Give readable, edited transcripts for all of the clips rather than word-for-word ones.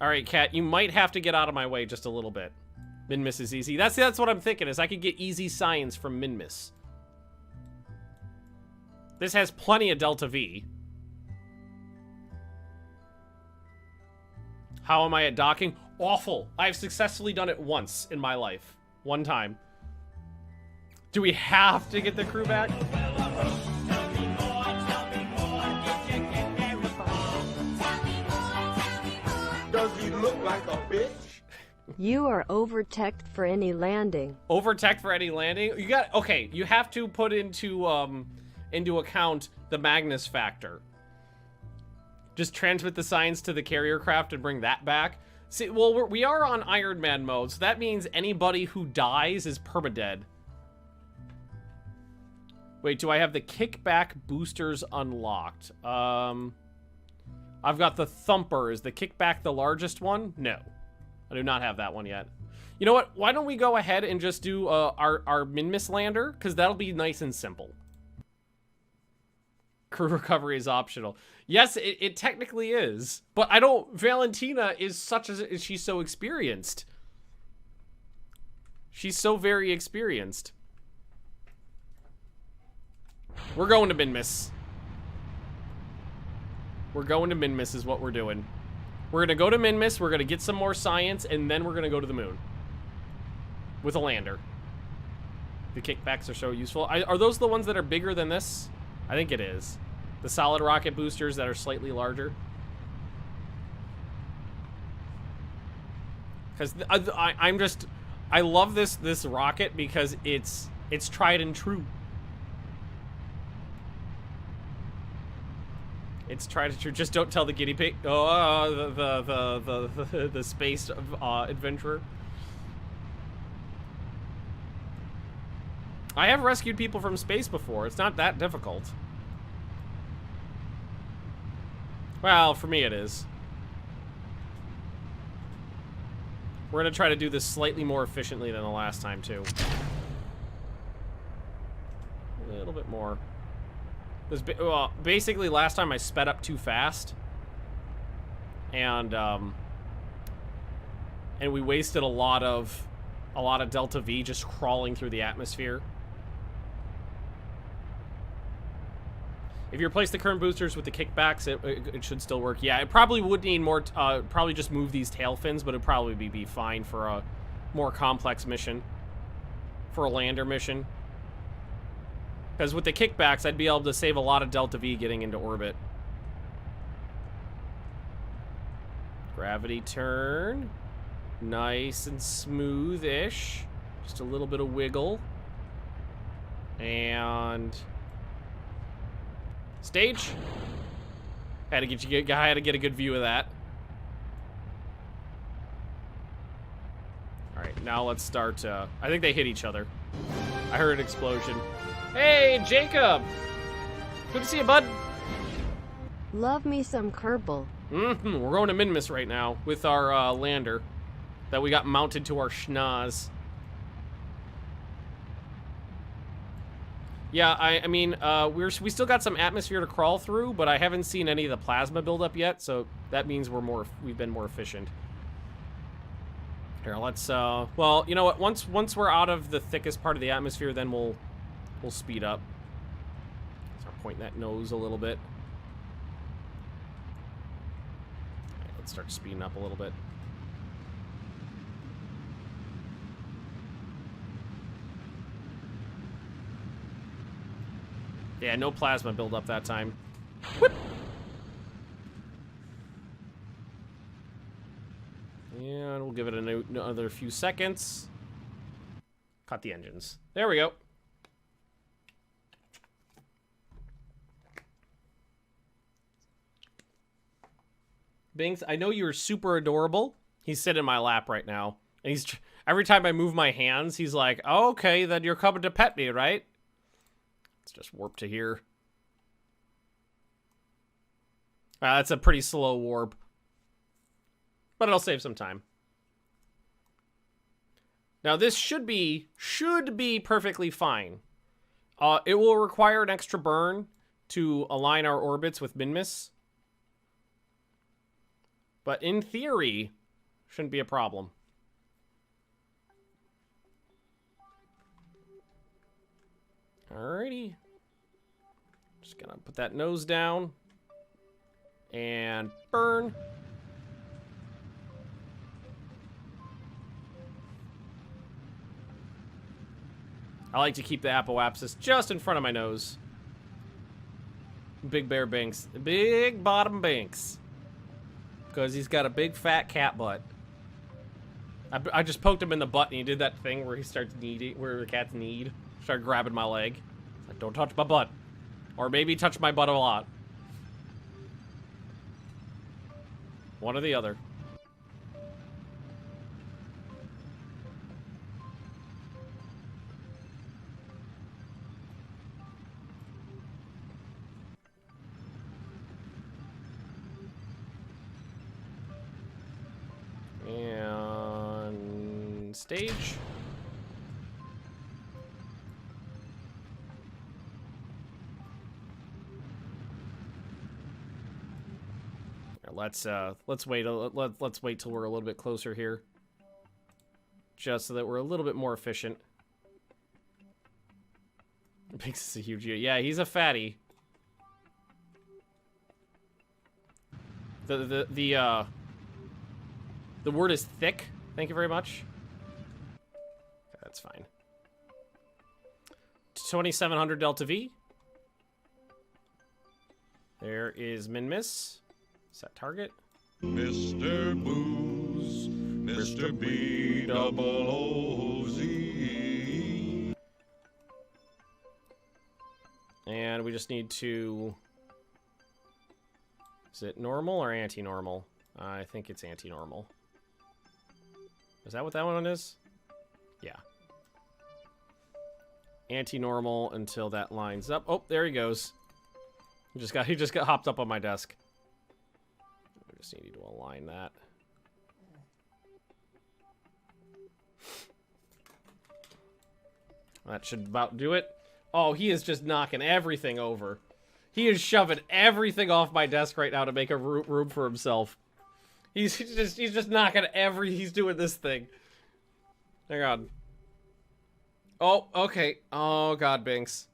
All right, Cat, you might have to get out of my way just a little bit. Minmus is easy. That's what I'm thinking, is I could get easy science from Minmus. This has plenty of delta V. How am I at docking? Awful. I've successfully done it once in my life. One time. Do we have to get the crew back? Does he look like a bitch? You are over-teched for any landing. Over-teched for any landing? You got, okay, you have to put into account the Magnus factor. Just transmit the science to the carrier craft and bring that back. See, well, we are on Iron Man mode, so that means anybody who dies is permadead. Wait, do I have the kickback boosters unlocked? I've got the Thumper. Is the kickback the largest one? No. I do not have that one yet. You know what? Why don't we go ahead and just do our Minmus lander? Because that'll be nice and simple. Crew recovery is optional. Yes, it technically is. But I don't... Valentina is such as... She's so experienced. She's so very experienced. We're going to Minmus. We're going to Minmus is what we're doing. We're going to go to Minmus, we're going to get some more science, and then we're going to go to the moon. With a lander. The kickbacks are so useful. Are those the ones that are bigger than this? I think it is. The solid rocket boosters that are slightly larger. Because I love this rocket because it's tried and true. It's tried and true. Just don't tell the guinea pig. Oh, the space adventurer. I have rescued people from space before. It's not that difficult. Well, for me it is. We're gonna try to do this slightly more efficiently than the last time, too. A little bit more. Well, basically, last time I sped up too fast. And we wasted a lot of delta V just crawling through the atmosphere. If you replace the current boosters with the kickbacks, it should still work. Yeah, it probably would need more, probably just move these tail fins, but it'd probably be fine for a more complex mission. For a lander mission. Because with the kickbacks, I'd be able to save a lot of delta V getting into orbit. Gravity turn. Nice and smooth-ish. Just a little bit of wiggle. And... stage. Had to get a good view of that. Alright, now let's start, I think they hit each other. I heard an explosion. Hey, Jacob! Good to see you, bud. Love me some Kerbal. We're going to Minmus right now with our lander that we got mounted to our schnoz. Yeah, I mean, we still got some atmosphere to crawl through, but I haven't seen any of the plasma buildup yet, so that means we've been more efficient. Here, let's well, you know what? Once we're out of the thickest part of the atmosphere, then we'll speed up. Start pointing that nose a little bit. Right, let's start speeding up a little bit. Yeah, no plasma buildup that time. Whoop. And we'll give it another few seconds. Cut the engines. There we go. Binks, I know you're super adorable. He's sitting in my lap right now. And he's every time I move my hands, he's like, oh, okay, then you're coming to pet me, right? Let's just warp to here. That's a pretty slow warp. But it'll save some time. Now this should be perfectly fine. It will require an extra burn to align our orbits with Minmus. But in theory, shouldn't be a problem. Alrighty. Just gonna put that nose down. And burn. I like to keep the apoapsis just in front of my nose. Big Bear Binks. Big Bottom Binks. Because he's got a big fat cat butt. I just poked him in the butt and he did that thing where he starts kneading, where the cats knead. Started grabbing my leg. Like, don't touch my butt. Or maybe touch my butt a lot. One or the other. And stage. Let's wait. Let's wait till we're a little bit closer here, just so that we're a little bit more efficient. Binks is a huge unit. Yeah, he's a fatty. The word is thick. Thank you very much. Okay, that's fine. 2700 Delta V. There is Minmus. Set target. Mr. Booze, Mr. B double O Z. And we just need to... Is it normal or anti-normal? I think it's anti-normal. Is that what that one is? Yeah. Anti-normal until that lines up. Oh, there he goes. He just got hopped up on my desk. I just need to align that. That should about do it. Oh, he is just knocking everything over. He is shoving everything off my desk right now to make a room for himself. He's just knocking he's doing this thing. Hang on. Oh, okay. Oh, God, Binks.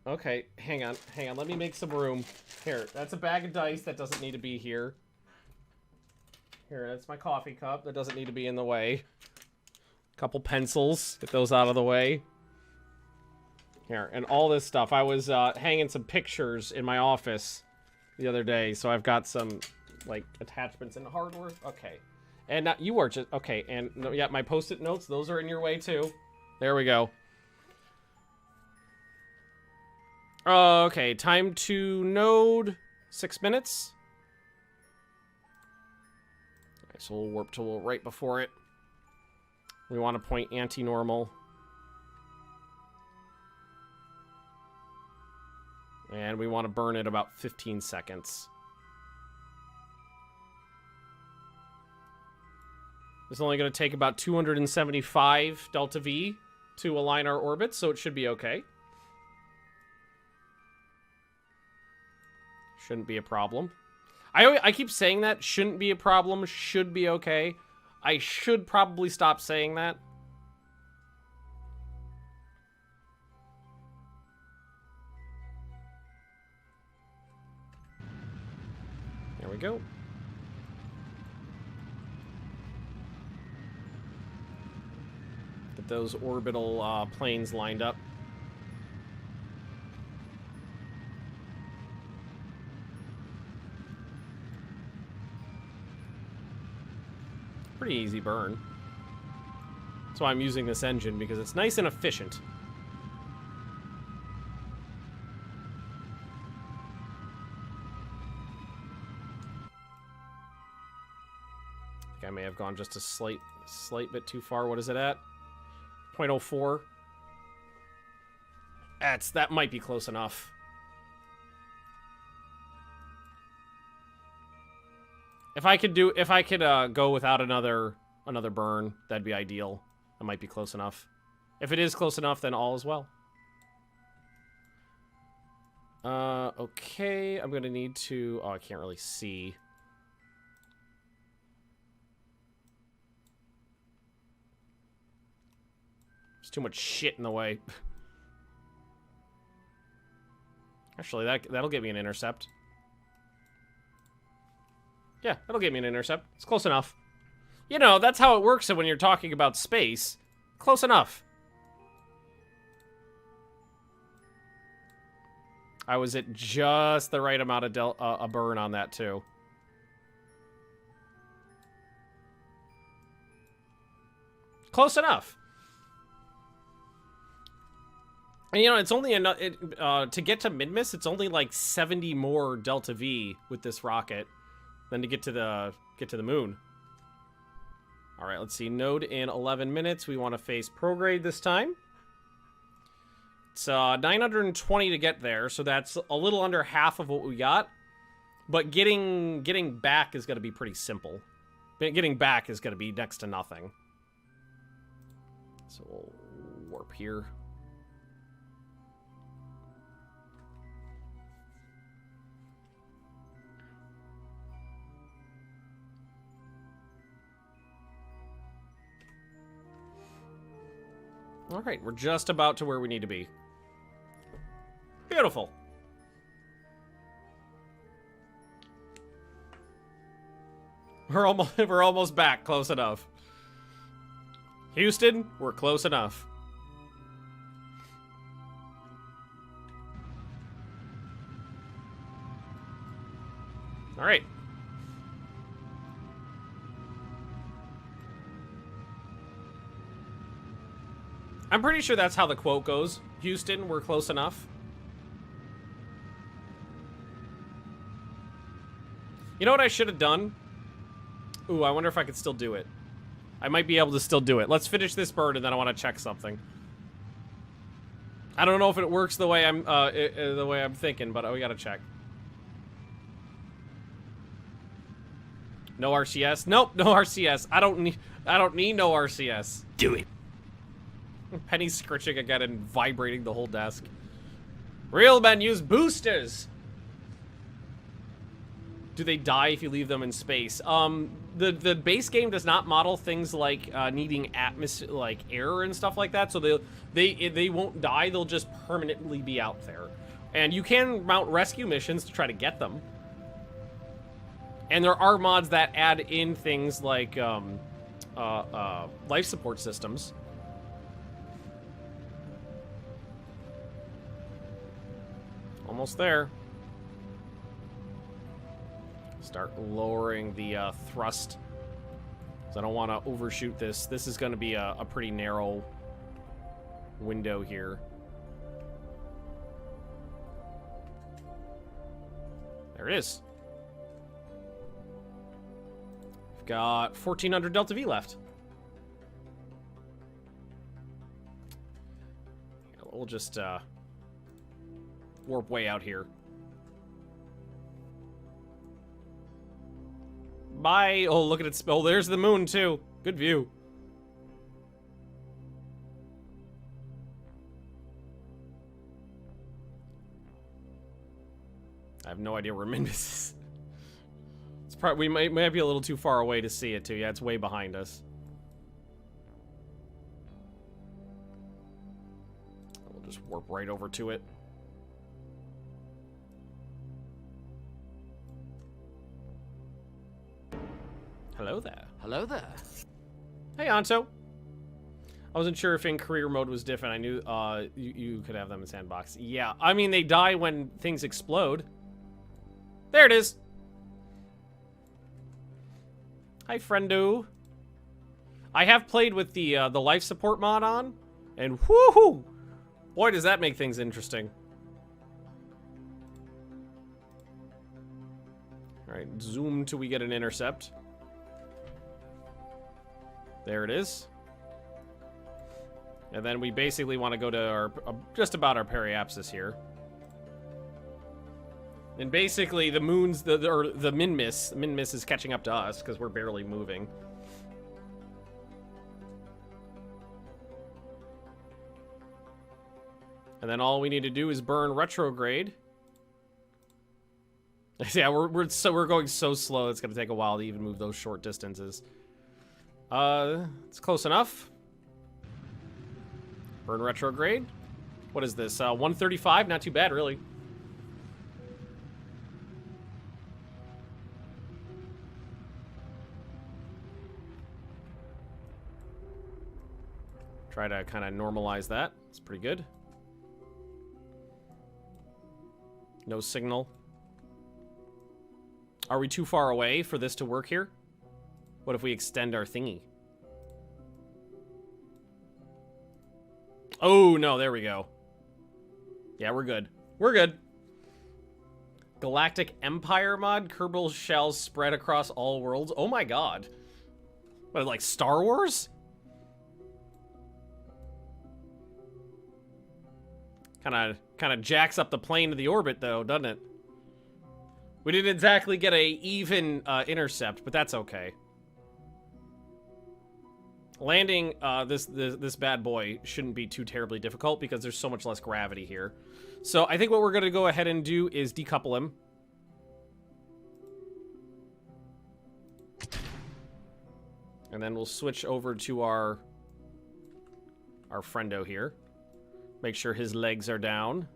Okay, hang on. Let me make some room. Here, that's a bag of dice that doesn't need to be here. Here, that's my coffee cup that doesn't need to be in the way. Couple pencils, get those out of the way. Here, and all this stuff. I was hanging some pictures in my office the other day, so I've got some, like, attachments and hardware. Okay. And you are just... Okay, and yeah, my post-it notes, those are in your way, too. There we go. Okay, time to node, 6 minutes. Okay, so we'll warp tool right before it. We want to point anti-normal. And we want to burn it about 15 seconds. It's only going to take about 275 delta V to align our orbits, so it should be okay. Shouldn't be a problem. I keep saying that. Shouldn't be a problem. Should be okay. I should probably stop saying that. There we go. Get those orbital planes lined up. Pretty easy burn. That's why I'm using this engine, because it's nice and efficient. I think I may have gone just a slight bit too far. What is it at? 0.04. That might be close enough. If I could go without another burn, that'd be ideal. That might be close enough. If it is close enough, then all is well. Okay, I'm gonna need to... Oh, I can't really see. There's too much shit in the way. Actually, that'll get me an intercept. Yeah, that'll get me an intercept. It's close enough. You know, that's how it works when you're talking about space. Close enough. I was at just the right amount of a burn on that, too. Close enough. And, you know, it's only enough to get to Minmus. It's only like 70 more delta V with this rocket than to get to the moon. All right, let's see. Node in 11 minutes. We want to face prograde this time. It's 920 to get there, so that's a little under half of what we got. But getting back is going to be pretty simple. Getting back is going to be next to nothing. So we'll warp here. All right, we're just about to where we need to be. Beautiful. We're almost back, close enough. Houston, we're close enough. All right. I'm pretty sure that's how the quote goes. Houston, we're close enough. You know what I should have done? Ooh, I wonder if I could still do it. I might be able to still do it. Let's finish this bird, and then I want to check something. I don't know if it works the way I'm thinking, but we gotta check. No RCS? Nope, no RCS. I don't need no RCS. Do it. Penny scritching again and vibrating the whole desk. Real men use boosters. Do they die if you leave them in space? The base game does not model things like needing atmosphere, like air and stuff like that. So they won't die. They'll just permanently be out there. And you can mount rescue missions to try to get them. And there are mods that add in things like life support systems. Almost there. Start lowering the thrust, because I don't want to overshoot this. This is going to be a pretty narrow window here. There it is. We've got 1400 Delta V left. We'll just warp way out here. Bye. Oh, look at it. Oh, there's the moon, too. Good view. I have no idea where Minmus is. It's probably, we might be a little too far away to see it, too. Yeah, it's way behind us. We'll just warp right over to it. Hello there. Hello there. Hey, Anto. I wasn't sure if in career mode was different. I knew you could have them in sandbox. Yeah, I mean, they die when things explode. There it is. Hi, friendo. I have played with the life support mod on, and whoo-hoo! Boy, does that make things interesting. All right, zoom till we get an intercept. There it is. And then we basically want to go to our just about our periapsis here. And basically the moon's the Minmus is catching up to us because we're barely moving. And then all we need to do is burn retrograde. Yeah, we're going so slow it's gonna take a while to even move those short distances. It's close enough. Burn retrograde. What is this? 135? Not too bad, really. Try to kind of normalize that. It's pretty good. No signal. Are we too far away for this to work here? What if we extend our thingy? Oh, no, there we go. Yeah, we're good. We're good. Galactic Empire mod? Kerbal shells spread across all worlds? Oh my god. What, like Star Wars? Kind of jacks up the plane to the orbit, though, doesn't it? We didn't exactly get a even intercept, but that's okay. Landing this bad boy shouldn't be too terribly difficult because there's so much less gravity here. So I think what we're going to go ahead and do is decouple him. And then we'll switch over to our friendo here. Make sure his legs are down.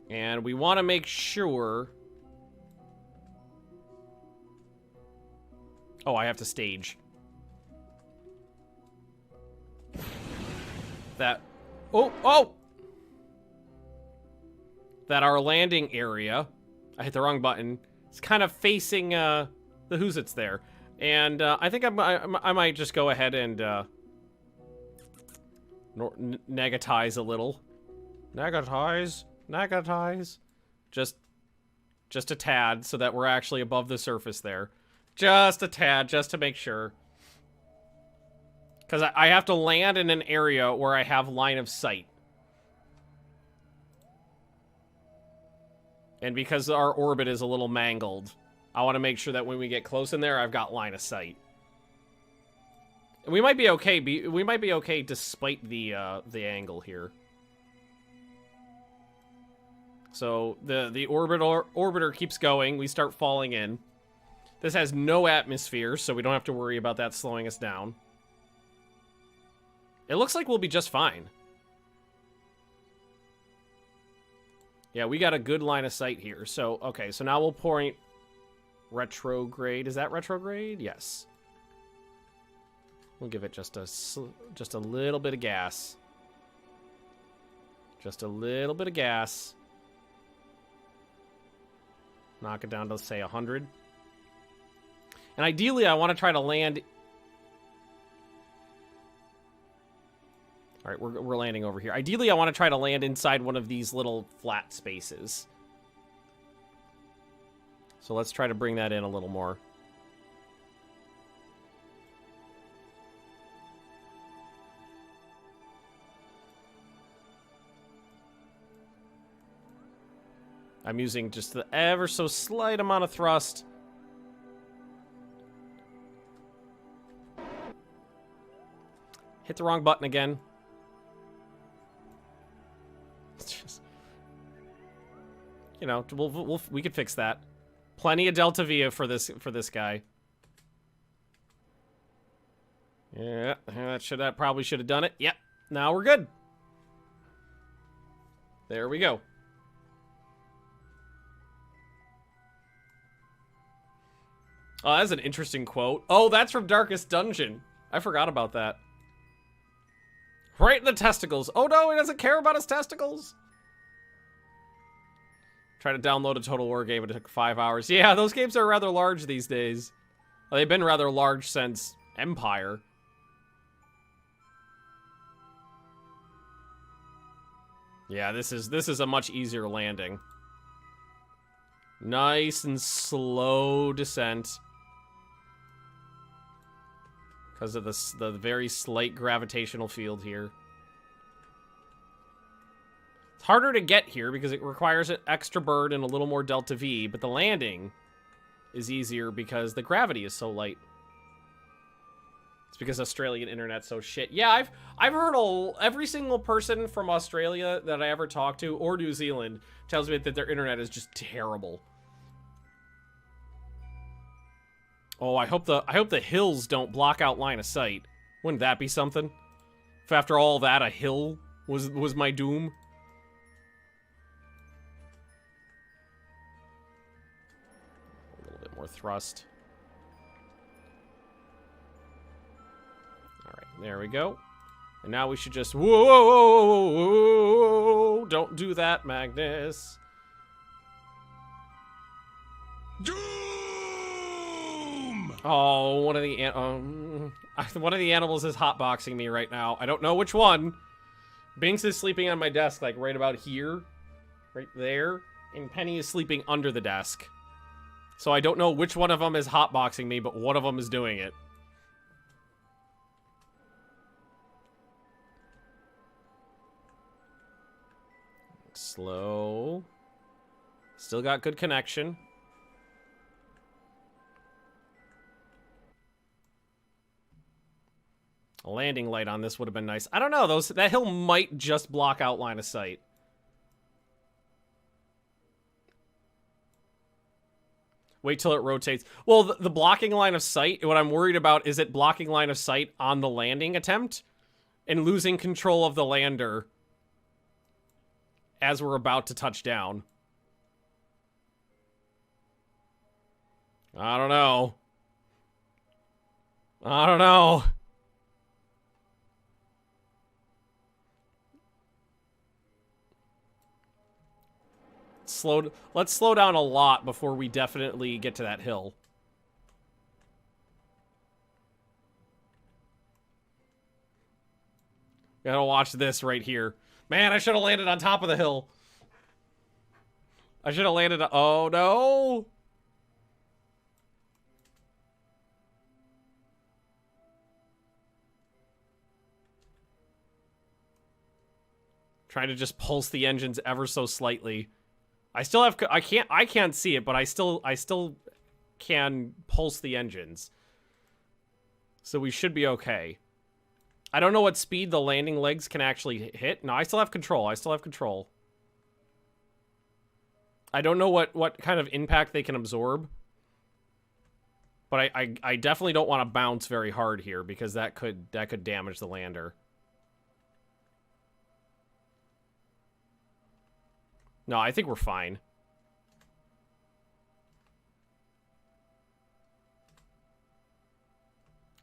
And we want to make sure... Oh, I have to stage. That... Oh! That our landing area... I hit the wrong button. It's kind of facing the who's it's there. And I think I might just go ahead and negatize a little. Negatize. Just a tad so that we're actually above the surface there. Just a tad, just to make sure. Because I have to land in an area where I have line of sight. And because our orbit is a little mangled, I want to make sure that when we get close in there, I've got line of sight. And we might be okay. We might be okay despite the angle here. So the orbiter keeps going. We start falling in. This has no atmosphere, so we don't have to worry about that slowing us down. It looks like we'll be just fine. Yeah, we got a good line of sight here. So, okay, so now we'll point retrograde. Is that retrograde? Yes. We'll give it just a little bit of gas. Just a little bit of gas. Knock it down to, say, 100. And ideally, I want to try to land... All right, we're landing over here. Ideally, I want to try to land inside one of these little flat spaces. So let's try to bring that in a little more. I'm using just the ever so slight amount of thrust. Hit the wrong button again. It's just, you know, we could fix that. Plenty of Delta Via for this guy. Yeah, that probably should have done it. Yep. Now we're good. There we go. Oh, that's an interesting quote. Oh, that's from Darkest Dungeon. I forgot about that. Right in the testicles. Oh no, he doesn't care about his testicles. Try to download a Total War game, it took 5 hours. Yeah, those games are rather large these days. Well, they've been rather large since Empire. Yeah, this is a much easier landing. Nice and slow descent. Because of the very slight gravitational field here. It's harder to get here because it requires an extra bird and a little more Delta V, but the landing is easier because the gravity is so light. It's because Australian internet's so shit. Yeah, I've heard every single person from Australia that I ever talked to, or New Zealand, tells me that their internet is just terrible. Oh, I hope the hills don't block out line of sight. Wouldn't that be something? If after all that, a hill was my doom. A little bit more thrust. All right, there we go. And now we should just whoa! Don't do that, Magnus. Doom! Oh, one of the animals is hotboxing me right now. I don't know which one. Binks is sleeping on my desk, like right about here, right there, and Penny is sleeping under the desk. So I don't know which one of them is hotboxing me, but one of them is doing it. Slow. Still got good connection. A landing light on this would have been nice. I don't know, that hill might just block out line of sight. Wait till it rotates. Well, the blocking line of sight, what I'm worried about is it blocking line of sight on the landing attempt and losing control of the lander as we're about to touch down. I don't know. I don't know. Let's slow down a lot before we definitely get to that hill. Gotta watch this right here. Man, I should have landed on top of the hill. I should have landed... Oh, no! Trying to just pulse the engines ever so slightly. I still have... I can't see it, but I still can pulse the engines. So we should be okay. I don't know what speed the landing legs can actually hit. No, I still have control. I still have control. I don't know what kind of impact they can absorb. But I definitely don't want to bounce very hard here because that could damage the lander. No, I think we're fine.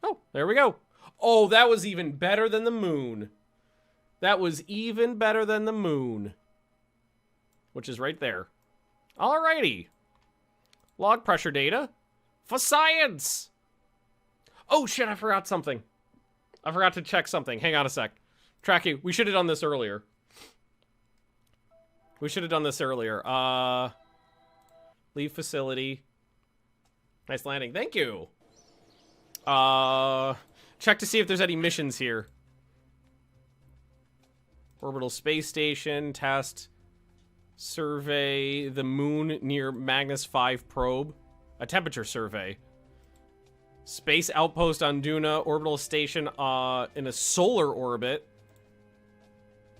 Oh, there we go. Oh, that was even better than the moon. That was even better than the moon. Which is right there. Alrighty. Log pressure data. For science! Oh, shit, I forgot something. I forgot to check something. Hang on a sec. Tracking, we should have done this earlier. We should have done this earlier. Leave facility. Nice landing. Thank you. Check to see if there's any missions here. Orbital space station, test, survey the moon near Magnus 5 probe, a temperature survey. Space outpost on Duna, orbital station in a solar orbit.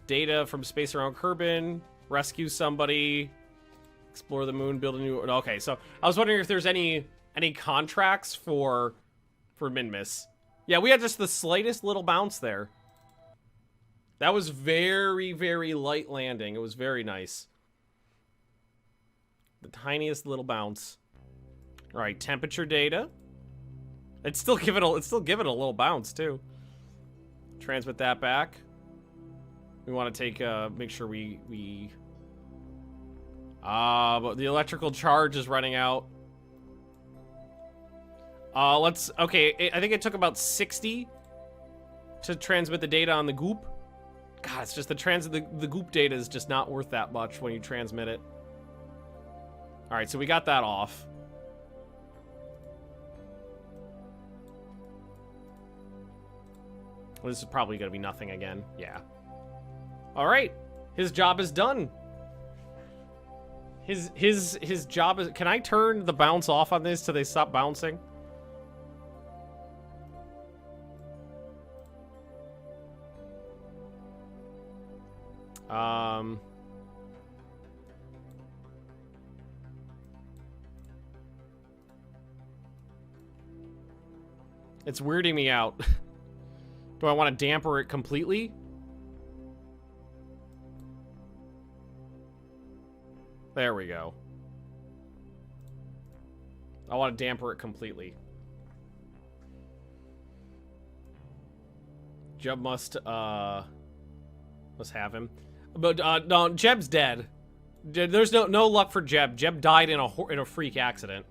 Data from space around Kerbin, rescue somebody, explore the moon, build a new... Okay, so I was wondering if there's any contracts for Minmus. Yeah, we had just the slightest little bounce there. That was very, very light landing. It was very nice. The tiniest little bounce. All right, temperature data. It's still give it a little bounce too. Transmit that back. We want to take make sure we but the electrical charge is running out. Okay, I think it took about 60 to transmit the data on the goop. God, it's just the goop data is just not worth that much when you transmit it. All right, so we got that off. Well, this is probably going to be nothing again. Yeah. All right. His job is done. His job is... Can I turn the bounce off on this till they stop bouncing? It's weirding me out. Do I want to damper it completely? There we go. I want to damper it completely. Jeb must have him. But, no, Jeb's dead. There's no luck for Jeb. Jeb died in a freak accident.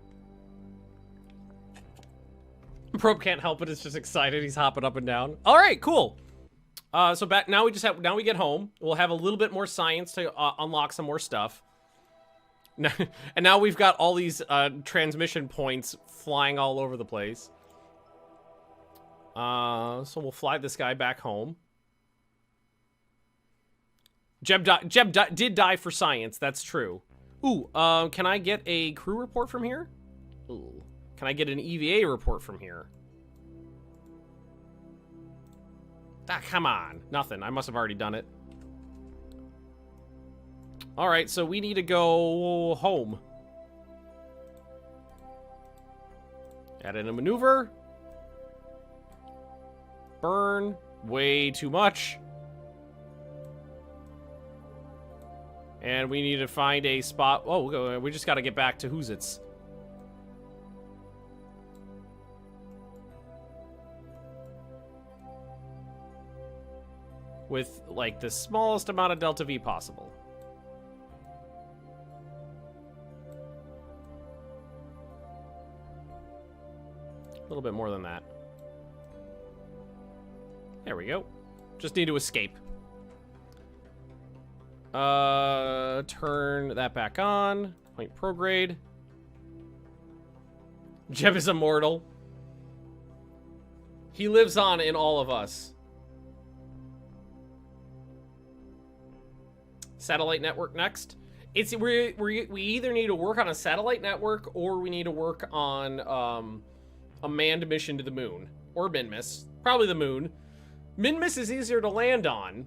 Probe can't help it. It's just excited. He's hopping up and down. All right, cool. So back now we get home. We'll have a little bit more science to unlock some more stuff. And now we've got all these transmission points flying all over the place. So we'll fly this guy back home. Jeb did die for science. That's true. Ooh, can I get a crew report from here? Ooh. Can I get an EVA report from here? Ah, come on. Nothing. I must have already done it. Alright, so we need to go home. Add in a maneuver. Burn. Way too much. And we need to find a spot. Oh, we just got to get back to Who's-Its. With, like, the smallest amount of delta V possible. A little bit more than that. There we go. Just need to escape. Turn that back on. Point prograde. Jeb is immortal. He lives on in all of us. Satellite network next. We either need to work on a satellite network or we need to work on a manned mission to the moon or Minmus. Probably the moon. Minmus is easier to land on.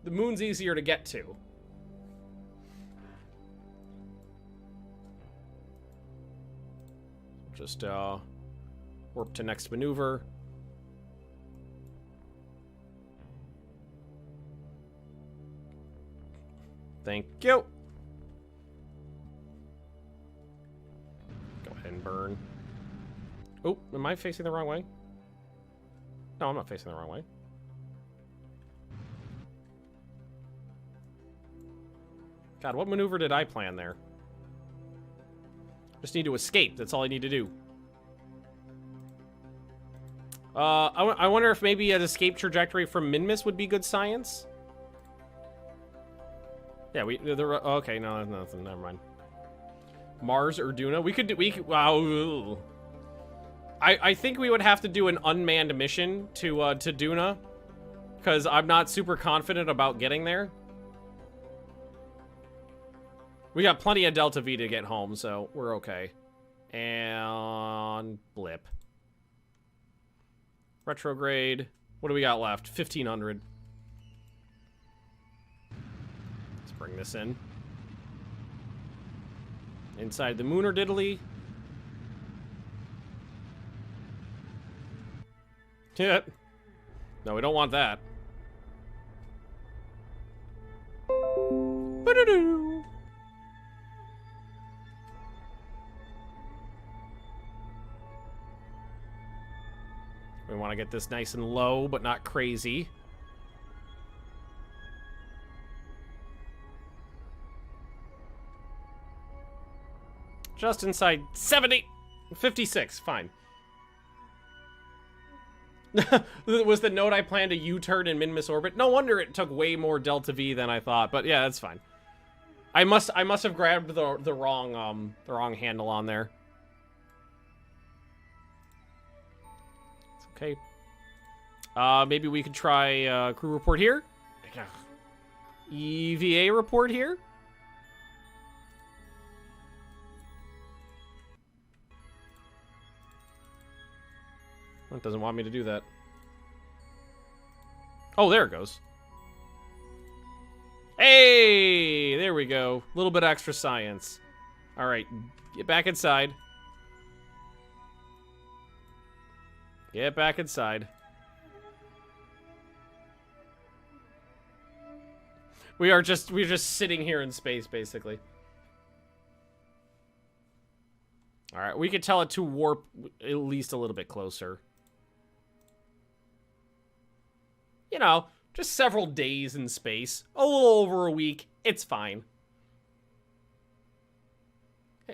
The moon's easier to get to. Just warp to next maneuver. Thank you. Go ahead and burn. Oh, am I facing the wrong way? No, I'm not facing the wrong way. God, what maneuver did I plan there? Just need to escape. That's all I need to do. I wonder if maybe an escape trajectory from Minmus would be good science. Yeah, okay, no, nothing. Never mind. Mars or Duna. We could. Wow. I think we would have to do an unmanned mission to Duna, because I'm not super confident about getting there. We got plenty of Delta V to get home, so we're okay. And blip. Retrograde. What do we got left? 1,500. Let's bring this in. Inside the Mooner Diddly. Yeah. No, we don't want that. Ba-da-doo. We want to get this nice and low, but not crazy. Just inside 70. 56, fine. Was the note I planned a U-turn in Minmus orbit? No wonder it took way more Delta V than I thought, but yeah, that's fine. I must have grabbed the wrong handle on there. Okay. Maybe we could try crew report here. EVA report here. It doesn't want me to do that. Oh, there it goes. Hey, there we go. A little bit extra science. All right, get back inside. Get back inside. We're just sitting here in space, basically. All right, we could tell it to warp at least a little bit closer. You know, just several days in space. A little over a week. It's fine.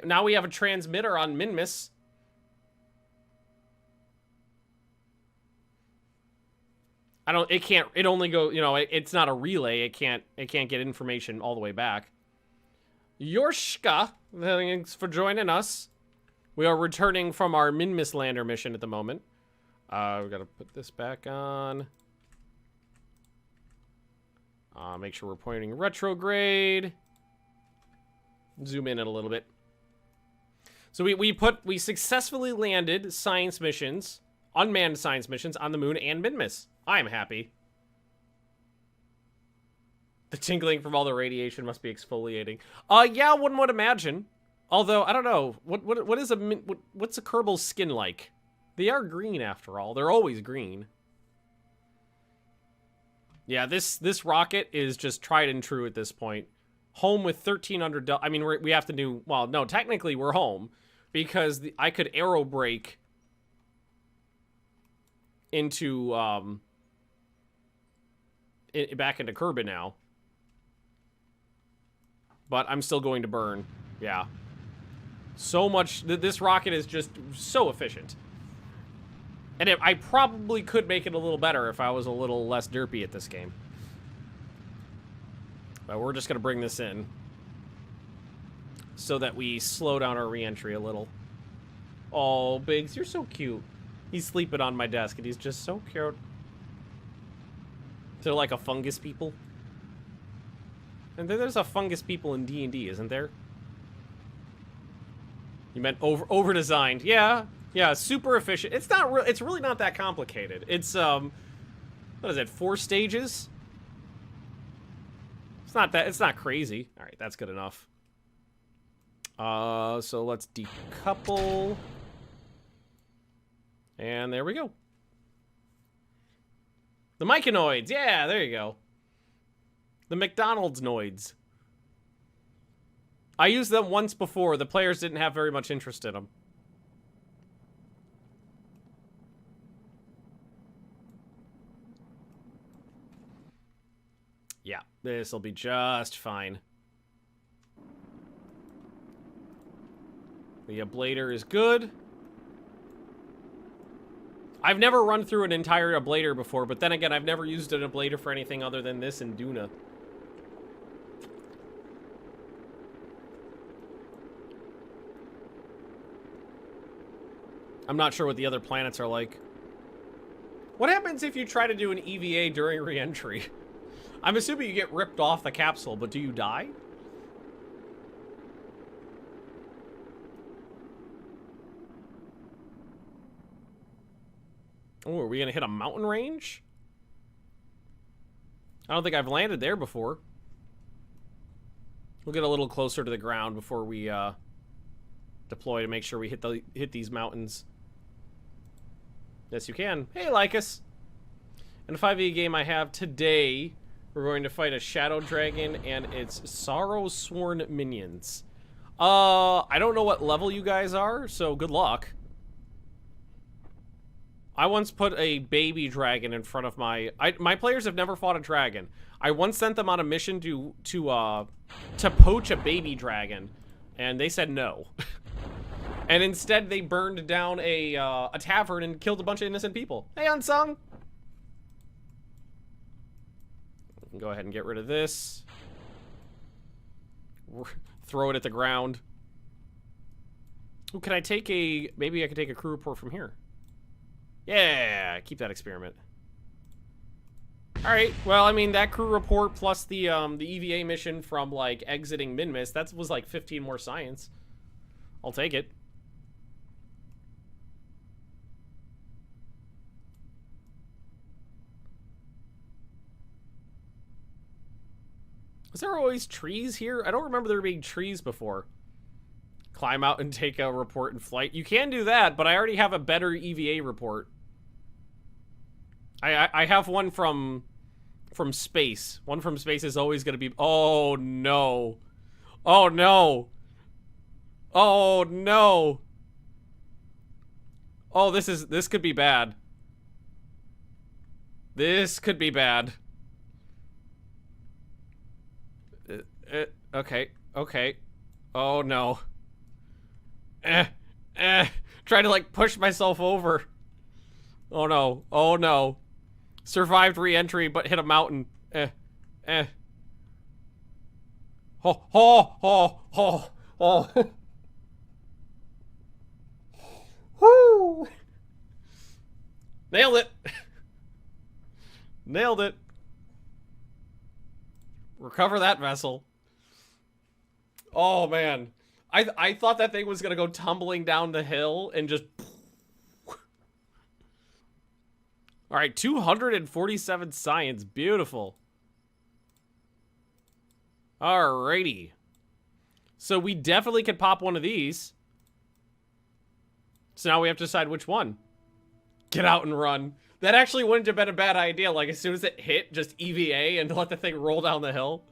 Now we have a transmitter on Minmus. It only go, you know, it's not a relay. It can't get information all the way back. Yorshka, thanks for joining us. We are returning from our Minmus lander mission at the moment. We gotta put this back on. Make sure we're pointing retrograde. Zoom in a little bit. So we successfully landed science missions, unmanned science missions on the moon and Minmus. I'm happy. The tingling from all the radiation must be exfoliating. Yeah, one would imagine. Although I don't know what's a Kerbal's skin like? They are green after all. They're always green. Yeah, this rocket is just tried and true at this point. Home with 1300. I mean, we have to do, well, no, technically we're home because I could aero brake into back into Kerbal now. But I'm still going to burn. Yeah. So much. This rocket is just so efficient. And I probably could make it a little better if I was a little less derpy at this game. But we're just going to bring this in so that we slow down our re-entry a little. Oh, Biggs, you're so cute. He's sleeping on my desk, and he's just so cute. They're like a fungus people. And then there's a fungus people in D&D, isn't there? You meant over-designed. Yeah. Yeah, super efficient. It's not it's really not that complicated. It's what is it? 4 stages? It's not crazy. All right, that's good enough. So let's decouple. And there we go. The Myconoids. Yeah, there you go. The McDonald's noids. I used them once before. The players didn't have very much interest in them. Yeah, this will be just fine. The ablator is good. I've never run through an entire ablator before, but then again, I've never used an ablator for anything other than this in Duna. I'm not sure what the other planets are like. What happens if you try to do an EVA during re-entry? I'm assuming you get ripped off the capsule, but do you die? Oh, are we gonna hit a mountain range? I don't think I've landed there before. We'll get a little closer to the ground before we deploy to make sure we hit these mountains. Yes, you can. Hey, Lycus. In a 5e game I have today, we're going to fight a shadow dragon and its sorrow sworn minions. I don't know what level you guys are, so good luck. I once put a baby dragon in front of my players have never fought a dragon. I once sent them on a mission to poach a baby dragon, and they said no. And instead they burned down a tavern and killed a bunch of innocent people. Hey, Unsung. We can go ahead and get rid of this. Throw it at the ground. Ooh, can I take maybe I can take a crew report from here. Yeah, keep that experiment. All right. Well, I mean, that crew report plus the EVA mission from like exiting Minmus, that was like 15 more science. I'll take it. Was there always trees here? I don't remember there being trees before. Climb out and take a report in flight. You can do that, but I already have a better EVA report. I have one from space. One from space is always gonna be. Oh no! Oh no! Oh no! Oh, this could be bad. This could be bad. Okay, okay. Oh no. Trying to like push myself over. Oh no. Oh no. Survived re-entry, but hit a mountain. Oh, oh, oh, oh, oh. Woo! Nailed it. Nailed it. Recover that vessel. Oh man. I thought that thing was gonna go tumbling down the hill and just. Alright, 247 science. Beautiful. Alrighty. So we definitely could pop one of these. So now we have to decide which one. Get out and run. That actually wouldn't have been a bad idea. Like, as soon as it hit, just EVA and let the thing roll down the hill.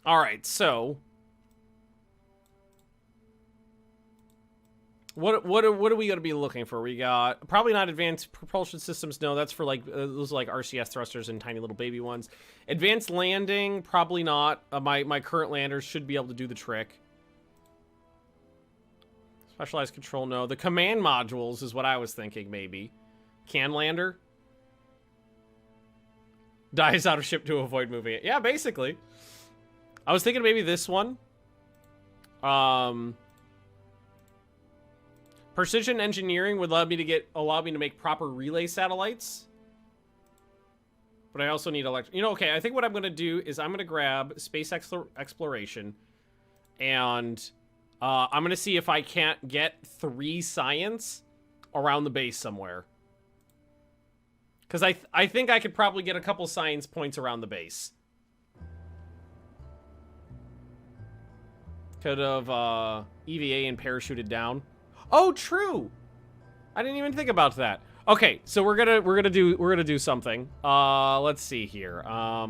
Alright, so... What are we going to be looking for? We got... Probably not advanced propulsion systems. No, that's for, like... those are, like, RCS thrusters and tiny little baby ones. Advanced landing, probably not. My current landers should be able to do the trick. Specialized control, no. The command modules is what I was thinking, maybe. Can lander? Dies out of ship to avoid moving it. Yeah, basically. I was thinking maybe this one. Precision engineering would allow me to make proper relay satellites. But I also need electric. You know, okay, I think what I'm going to do is I'm going to grab space exploration. And I'm going to see if I can't get 3 science around the base somewhere. Because I think I could probably get a couple science points around the base. Could have EVA and parachuted down. Oh, true. I didn't even think about that. Okay, so we're gonna do something. Let's see here. I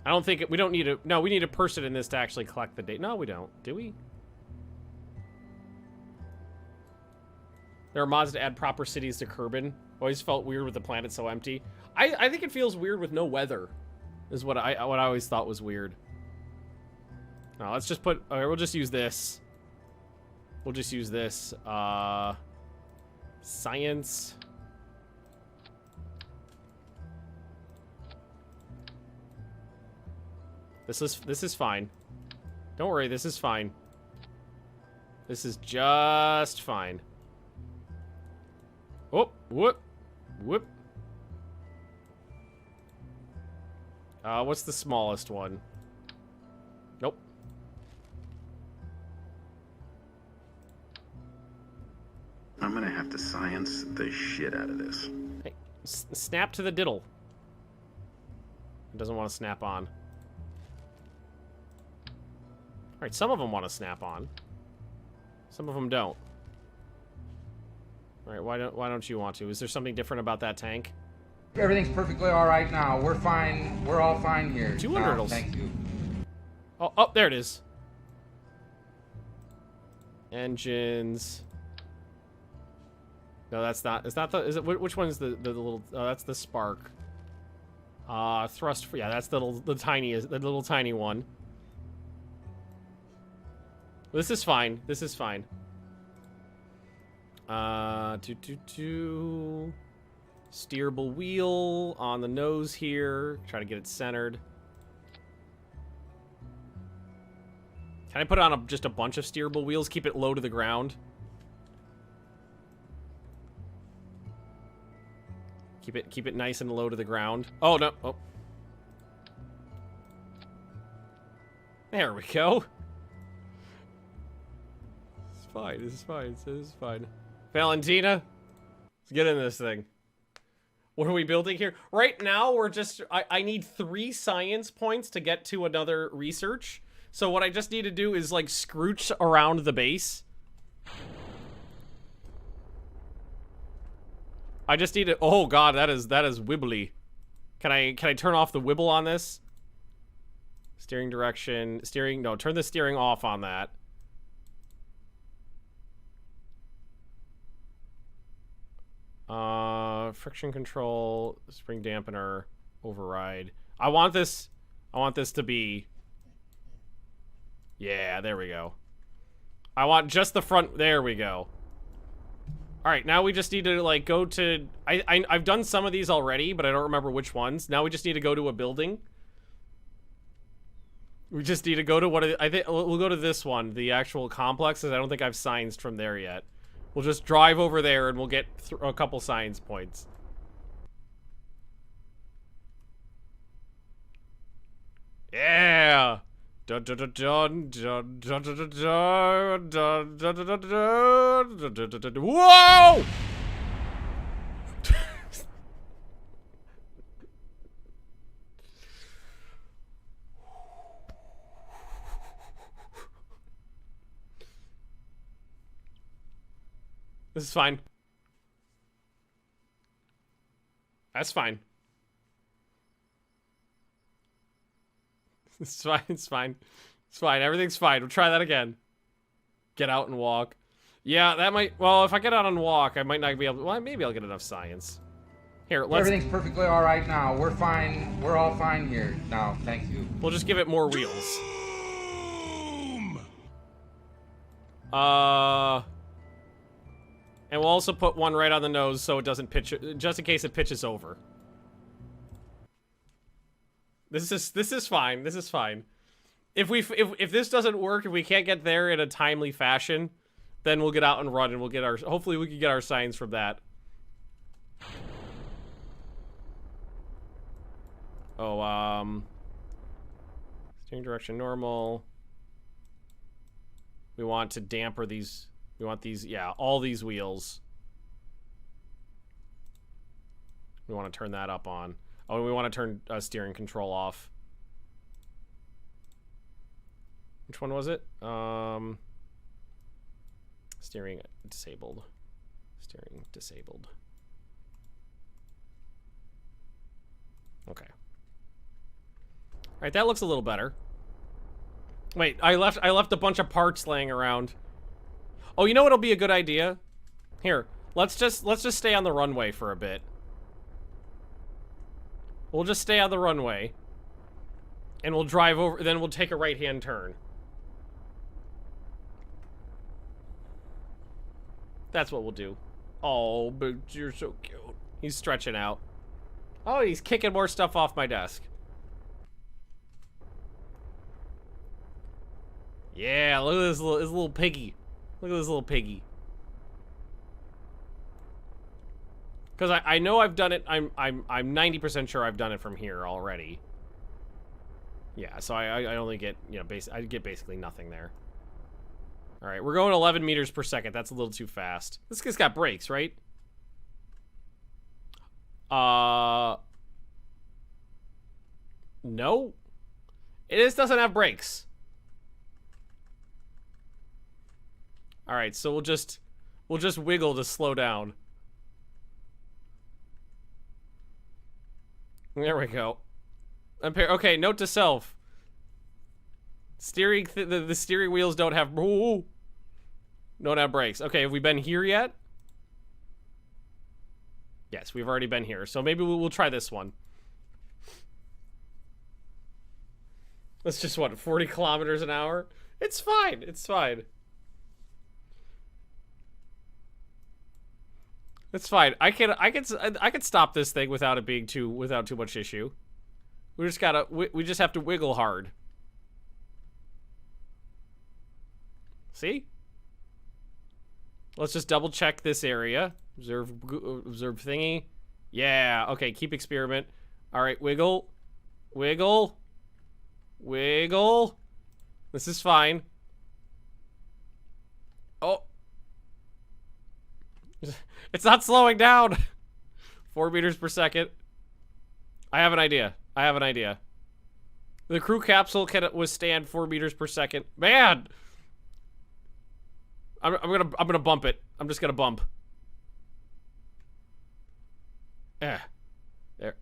don't think we don't need a. No, we need a person in this to actually collect the data. No, we don't. Do we? There are mods to add proper cities to Kerbin. Always felt weird with the planet so empty. I think it feels weird with no weather. Is what I always thought was weird. No, let's just put. Okay, we'll just use this. We'll just use this. Science. This is fine. Don't worry, this is fine. This is just fine. Oh, whoop, whoop. What's the smallest one? Nope. I'm gonna have to science the shit out of this. Hey, snap to the diddle. It doesn't want to snap on. Alright, some of them want to snap on. Some of them don't. Alright, why don't you want to? Is there something different about that tank? Everything's perfectly all right now. We're fine. We're all fine here. 200. No, thank you. Oh, there it is. Engines. No, that's not. Is that the? Is it? Which one is the little? Oh, that's the spark. Thrust. Yeah, that's the little tiny one. This is fine. This is fine. Steerable wheel on the nose here. Try to get it centered. Can I put on just a bunch of steerable wheels? Keep it low to the ground. Keep it nice and low to the ground. Oh no! Oh, there we go. It's fine. This is fine. This is fine. Valentina, let's get in this thing. What are we building here? Right now, we're just... I need 3 science points to get to another research. So what I just need to do is, like, scrooch around the base. I just need to, oh god, that is wibbly. Can I turn off the wibble on this? Steering direction, no, turn the steering off on that. Friction control, spring dampener, override. I want this to be, yeah, there we go. I want just the front, there we go. Alright, now we just need to, like, go to, I've done some of these already, but I don't remember which ones. Now we just need to go to a building. We just need to go to I think we'll go to this one, the actual complexes. I don't think I've scienced from there yet. We'll just drive over there and we'll get a couple science points. Yeah! Dun dun dun dun dun dun dun dun dun dun dun dun dun dun. Whoa! This is fine. That's fine. It's fine, it's fine. It's fine, everything's fine. We'll try that again. Get out and walk. Yeah, that might, well, if I get out and walk, I might not be able to, well, maybe I'll get enough science. Here, let's... Everything's perfectly alright now. We're fine. We're all fine here now. Thank you. We'll just give it more wheels. And we'll also put one right on the nose so it doesn't pitch, just in case it pitches over. This is fine. This is fine. If this doesn't work, if we can't get there in a timely fashion, then we'll get out and run and we'll get our, hopefully we can get our signs from that. Oh, steering direction normal. We want to damper these. We want these, yeah, all these wheels. We want to turn that up on. Oh, and we want to turn steering control off. Which one was it? Steering disabled. Steering disabled. Okay. All right, that looks a little better. Wait, I left a bunch of parts laying around. Oh, you know what'll be a good idea? Here, let's just stay on the runway for a bit. We'll just stay on the runway. And we'll drive over, then we'll take a right-hand turn. That's what we'll do. Oh, but you're so cute. He's stretching out. Oh, he's kicking more stuff off my desk. Yeah, look at this little piggy. Look at this little piggy. Because I know I've done it. I'm 90% sure I've done it from here already. Yeah, so I only get, you know, I get basically nothing there. All right, we're going 11 meters per second. That's a little too fast. This guy's got brakes, right? No. It doesn't have brakes. All right, so we'll just wiggle to slow down. There we go. Okay, note to self. Steering the steering wheels don't have brakes. Okay, have we been here yet? Yes, we've already been here. So maybe we'll try this one. That's just what, 40 kilometers an hour? It's fine. It's fine. It's fine. I can stop this thing without it being without too much issue. We just have to wiggle hard. See? Let's just double check this area. Observe thingy. Yeah. Okay. Keep experiment. All right. Wiggle. Wiggle. Wiggle. This is fine. Oh. It's not slowing down. 4 meters per second. I have an idea. I have an idea. The crew capsule can withstand 4 meters per second. Man! I'm gonna bump it. I'm just gonna bump. There,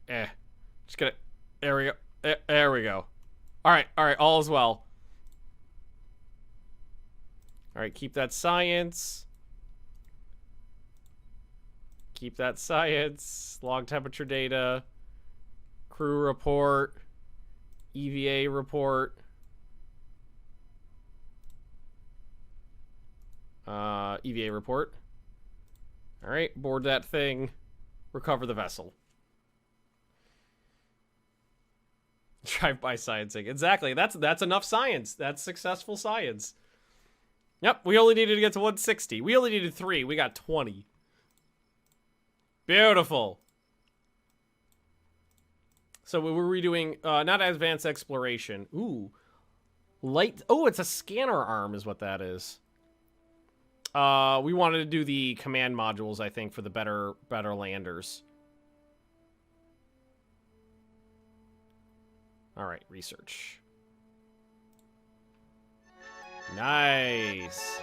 Just gonna, there we go. There we go. All right, all is well. All right, keep that science. Keep that science. Log temperature data. Crew report. EVA report. EVA report. All right, board that thing. Recover the vessel. Drive-by sciencing. Exactly. That's enough science. That's successful science. Yep, we only needed to get to 160. We only needed 3. We got 20. Beautiful. So we were redoing, not advanced exploration. Ooh. Light. Oh, it's a scanner arm is what that is. We wanted to do the command modules, I think, for the better landers. All right, research. Nice.